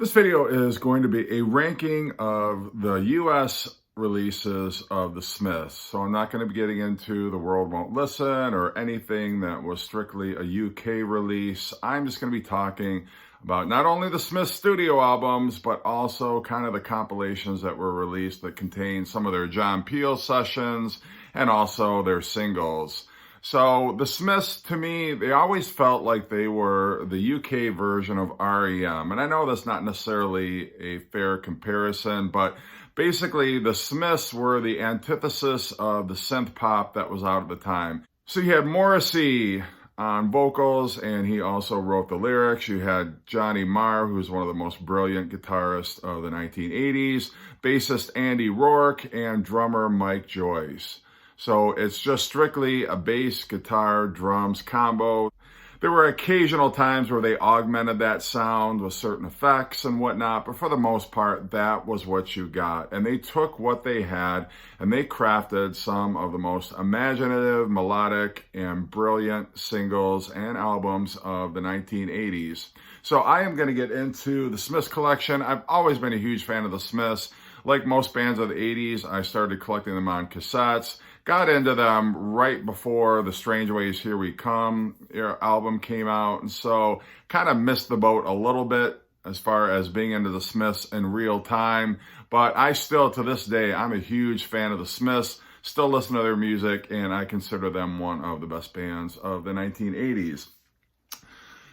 This video is going to be a ranking of the U.S. releases of the Smiths. So I'm not going to be getting into The World Won't Listen or anything that was strictly a UK release. I'm just going to be talking about not only the Smiths studio albums, but also kind of the compilations that were released that contain some of their John Peel sessions and also their singles. So the Smiths, to me, they always felt like they were the UK version of REM. And I know that's not necessarily a fair comparison, but basically the Smiths were the antithesis of the synth pop that was out at the time. So you had Morrissey on vocals, and he also wrote the lyrics. You had Johnny Marr, who's one of the most brilliant guitarists of the 1980s, bassist Andy Rourke, and drummer Mike Joyce. So it's just strictly a bass, guitar, drums combo. There were occasional times where they augmented that sound with certain effects and whatnot, but for the most part, that was what you got. And they took what they had and they crafted some of the most imaginative, melodic, and brilliant singles and albums of the 1980s. So I am going to get into the Smiths collection. I've always been a huge fan of the Smiths. Like most bands of the 80s, I started collecting them on cassettes. Got into them right before the Strange Ways Here We Come album came out, and so kind of missed the boat a little bit as far as being into the Smiths in real time. But I still, to this day, I'm a huge fan of the Smiths, still listen to their music, and I consider them one of the best bands of the 1980s.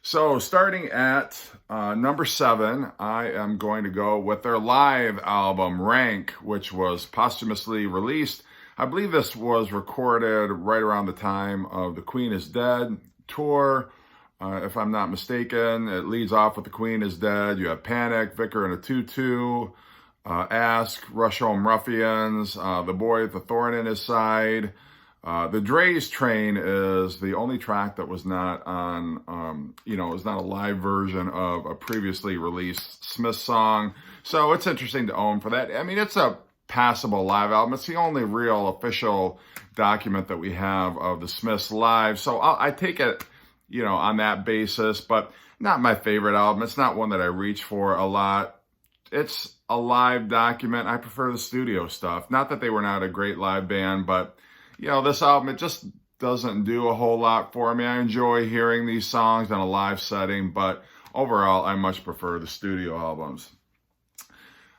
So starting at number 7, I am going to go with their live album, Rank, which was posthumously released. I believe this was recorded right around the time of the Queen is Dead tour. If I'm not mistaken, it leads off with The Queen is Dead. You have Panic, Vicar in a Tutu, Ask, Rush Home Ruffians, The Boy with the Thorn in His Side. The Dre's Train is the only track that was not on, is not a live version of a previously released Smiths song. So it's interesting to own for that. I mean, it's a passable live album. It's the only real official document that we have of the Smiths live. So I take it, on that basis, but not my favorite album. It's not one that I reach for a lot. It's a live document. I prefer the studio stuff. Not that they were not a great live band, but this album, it just doesn't do a whole lot for me. I enjoy hearing these songs in a live setting, but overall, I much prefer the studio albums.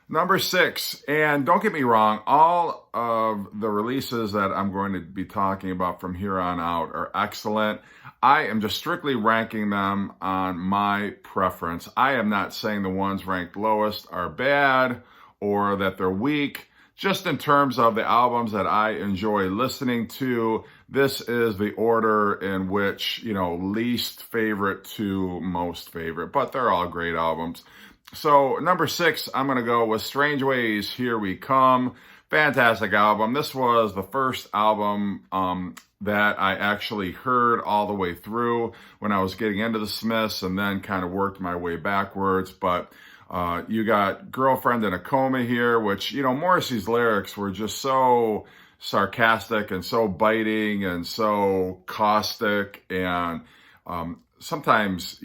Number 6, and don't get me wrong, all of the releases that I'm going to be talking about from here on out are excellent. I am just strictly ranking them on my preference. I am not saying the ones ranked lowest are bad or that they're weak. Just in terms of the albums that I enjoy listening to, this is the order in which, least favorite to most favorite, but they're all great albums. So number 6, I'm going to go with Strange Ways, Here We Come. Fantastic album. This was the first album that I actually heard all the way through when I was getting into the Smiths and then kind of worked my way backwards. But you got Girlfriend in a Coma here, which, Morrissey's lyrics were just so sarcastic and so biting and so caustic and sometimes,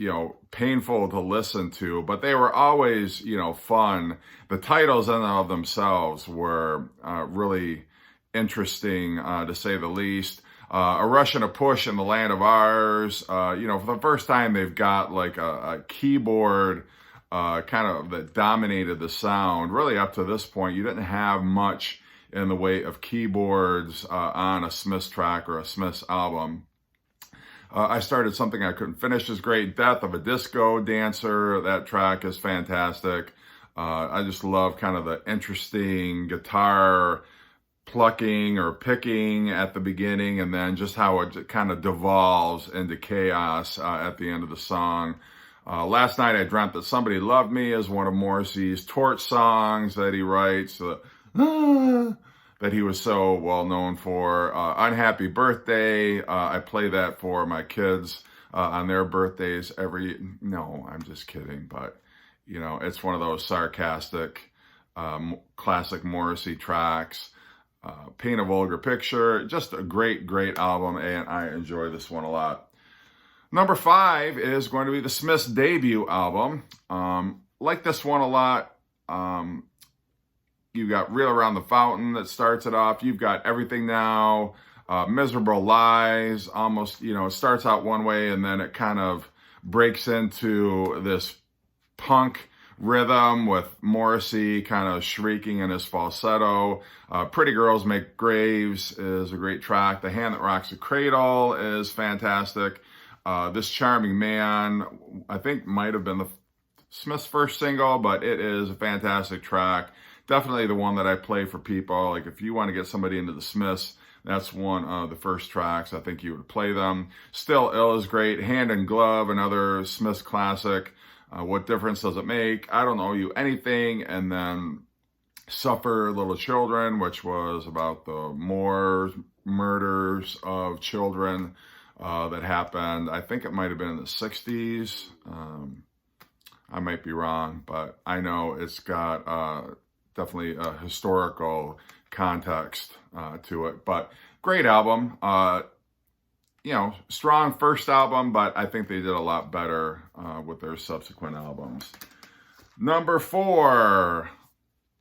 painful to listen to, but they were always, fun. The titles in and of themselves were really interesting, to say the least. A Rush and a Push in the Land of Ours. For the first time, they've got like a keyboard kind of that dominated the sound. Really, up to this point, you didn't have much in the way of keyboards on a Smiths track or a Smiths album. I Started Something I Couldn't Finish is great. Death of a Disco Dancer, that track is fantastic. I just love kind of the interesting guitar plucking or picking at the beginning and then just how it kind of devolves into chaos at the end of the song. Last Night I Dreamt That Somebody Loved Me is one of Morrissey's torch songs that he writes. That he was so well known for. Unhappy Birthday, I play that for my kids on their birthdays no, I'm just kidding, but it's one of those sarcastic, classic Morrissey tracks. Paint a Vulgar Picture, just a great, great album, and I enjoy this one a lot. Number 5 is going to be the Smiths debut album, like this one a lot. You've got Reel Around the Fountain that starts it off. You've got Everything Now, Miserable Lies, almost, it starts out one way and then it kind of breaks into this punk rhythm with Morrissey kind of shrieking in his falsetto. Pretty Girls Make Graves is a great track. The Hand That Rocks the Cradle is fantastic. This Charming Man, I think might have been the Smiths' first single, but it is a fantastic track. Definitely the one that I play for people. Like if you want to get somebody into the Smiths, that's one of the first tracks I think you would play them. Still Ill is great. Hand in Glove, another Smiths classic. What Difference Does It Make? I Don't Owe You Anything. And then Suffer Little Children, which was about the murders of children that happened. I think it might have been in the 60s. I might be wrong, but I know it's got definitely a historical context to it. But great album. Strong first album, but I think they did a lot better with their subsequent albums. Number 4.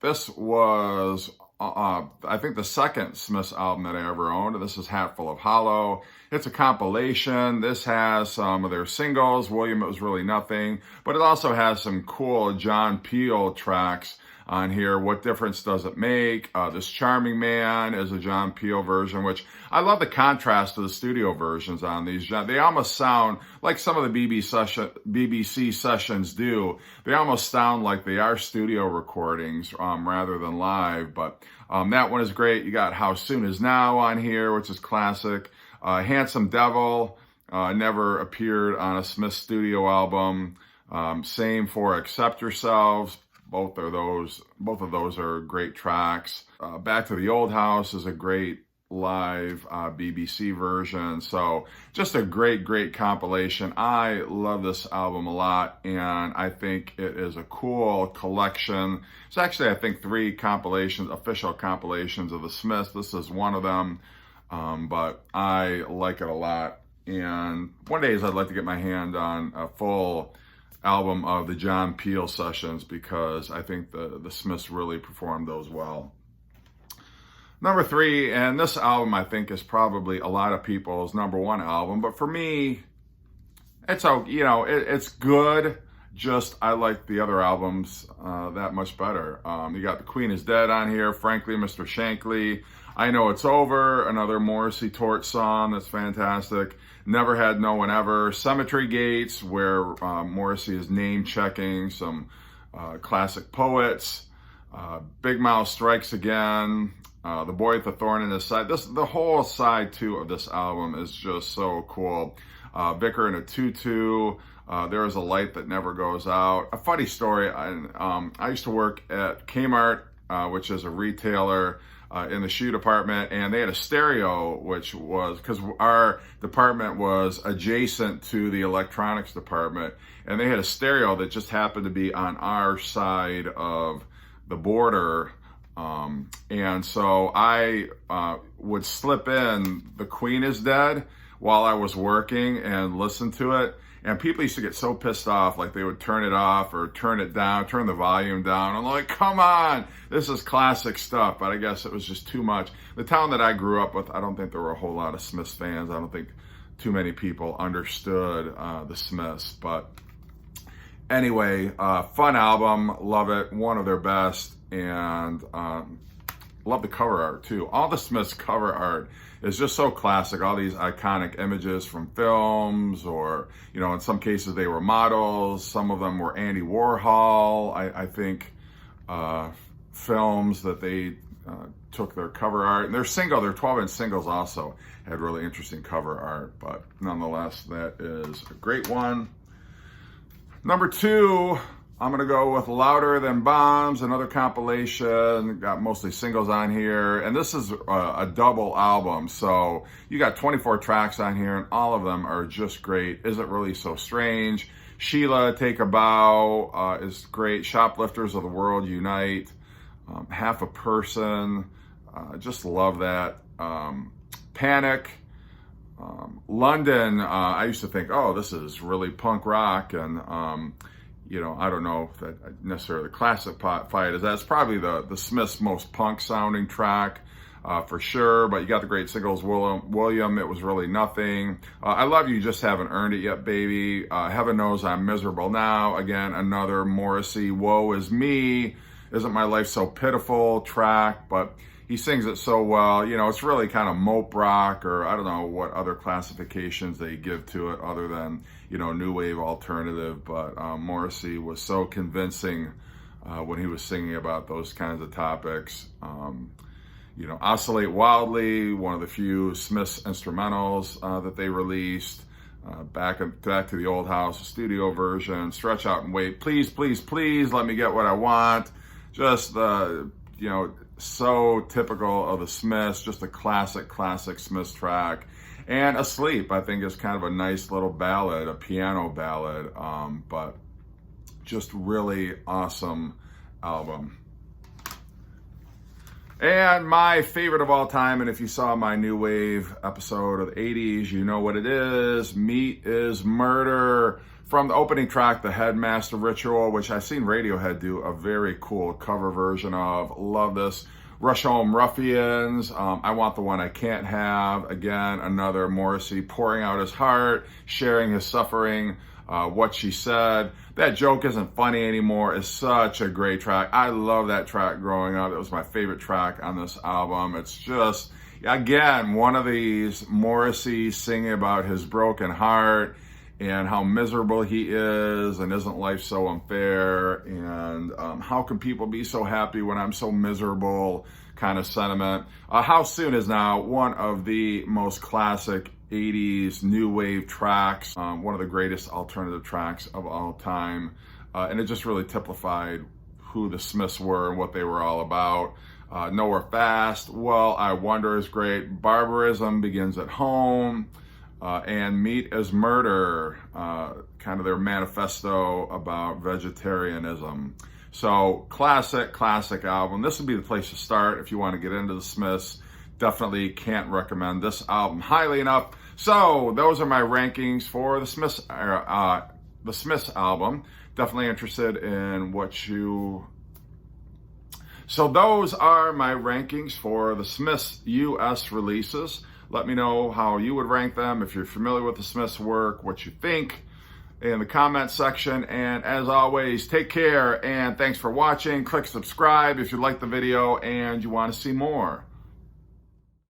This was, I think, the second Smiths album that I ever owned. This is Hatful of Hollow. It's a compilation. This has some of their singles, William, It Was Really Nothing, but it also has some cool John Peel tracks on here. What Difference Does It Make? This Charming Man is a John Peel version, which I love the contrast to the studio versions on these. They almost sound like some of the BBC sessions do. They almost sound like they are studio recordings rather than live, but that one is great. You got How Soon Is Now on here, which is classic. Handsome Devil never appeared on a Smith studio album. Same for Accept Yourselves. Both of those are great tracks. Back to the Old House is a great live BBC version. So just a great compilation. I love this album a lot, and I think it is a cool collection. It's actually, I think, 3 compilations, official compilations of the Smiths. This is one of them, but I like it a lot. And one day I'd like to get my hand on a full album of the John Peel sessions, because I think the Smiths really performed those well. Number 3, and this album I think is probably a lot of people's number 1 album, but for me, it's it's good. Just I like the other albums that much better. You got The Queen Is Dead on here, Frankly, Mr. Shankly, I Know It's Over, another Morrissey Torch song that's fantastic. Never Had No One Ever, Cemetery Gates, where Morrissey is name checking some classic poets. Big Mouth Strikes Again, The Boy with the Thorn in His Side. The whole side 2 of this album is just so cool. Vicar in a Tutu, There Is a Light That Never Goes Out. A funny story, I used to work at Kmart, which is a retailer in the shoe department, and they had a stereo, which was, because our department was adjacent to the electronics department, and they had a stereo that just happened to be on our side of the border. And so I would slip in The Queen Is Dead while I was working and listen to it. And people used to get so pissed off, like they would turn it off or turn it down, turn the volume down. I'm like, come on, this is classic stuff. But I guess it was just too much. The town that I grew up with, I don't think there were a whole lot of Smiths fans. I don't think too many people understood the Smiths. But anyway, fun album, love it, one of their best. And love the cover art too. All the Smiths cover art is just so classic. All these iconic images from films, or, in some cases they were models. Some of them were Andy Warhol, I think, films that they took their cover art. And their 12-inch singles also had really interesting cover art. But nonetheless, that is a great one. Number 2, I'm going to go with Louder Than Bombs, another compilation. Got mostly singles on here. And this is a double album. So you got 24 tracks on here, and all of them are just great. Is It Really So Strange? Sheila, Take a Bow is great. Shoplifters of the World Unite. Half a Person. Just love that. Panic. London, I used to think, oh, this is really punk rock. And I don't know if that necessarily classify it as that. It's probably the Smiths' most punk sounding track. For sure, but you got the great singles, William, It Was Really Nothing. I Love You, Just Haven't Earned It Yet, Baby. Heaven Knows I'm Miserable Now. Again, another Morrissey, Woe Is Me, Isn't My Life So Pitiful track, but he sings it so well. It's really kind of mope rock, or I don't know what other classifications they give to it other than, new wave alternative, but Morrissey was so convincing when he was singing about those kinds of topics. Oscillate Wildly, one of the few Smiths instrumentals that they released. Back to the Old House, studio version. Stretch Out and Wait. Please, please, please let me get what I want. Just, so typical of the Smiths. Just a classic Smiths track. And Asleep, I think, is kind of a nice little ballad, a piano ballad, but just really awesome album. And my favorite of all time, and if you saw my New Wave episode of the 80s, you know what it is. Meat is Murder. From the opening track, The Headmaster Ritual, which I've seen Radiohead do a very cool cover version of. Love this. Rush Home Ruffians, I Want the One I Can't Have. Again, another Morrissey pouring out his heart, sharing his suffering. What She Said. That Joke Isn't Funny Anymore is such a great track. I love that track growing up. It was my favorite track on this album. It's just, again, one of these Morrissey singing about his broken heart and how miserable he is, and isn't life so unfair, and how can people be so happy when I'm so miserable kind of sentiment. How Soon is now one of the most classic 80s new wave tracks, one of the greatest alternative tracks of all time, and it just really typified who the Smiths were and what they were all about. Nowhere Fast, Well, I Wonder is great. Barbarism Begins at Home, and Meat is Murder, kind of their manifesto about vegetarianism. So classic album. This would be the place to start if you want to get into the Smiths. Definitely can't recommend this album highly enough. So those are my rankings for the Smiths album. Definitely interested in what you... So those are my rankings for the Smiths U.S. releases. Let me know how you would rank them, if you're familiar with the Smiths work, what you think in the comment section. And as always, take care and thanks for watching. Click subscribe if you like the video and you want to see more.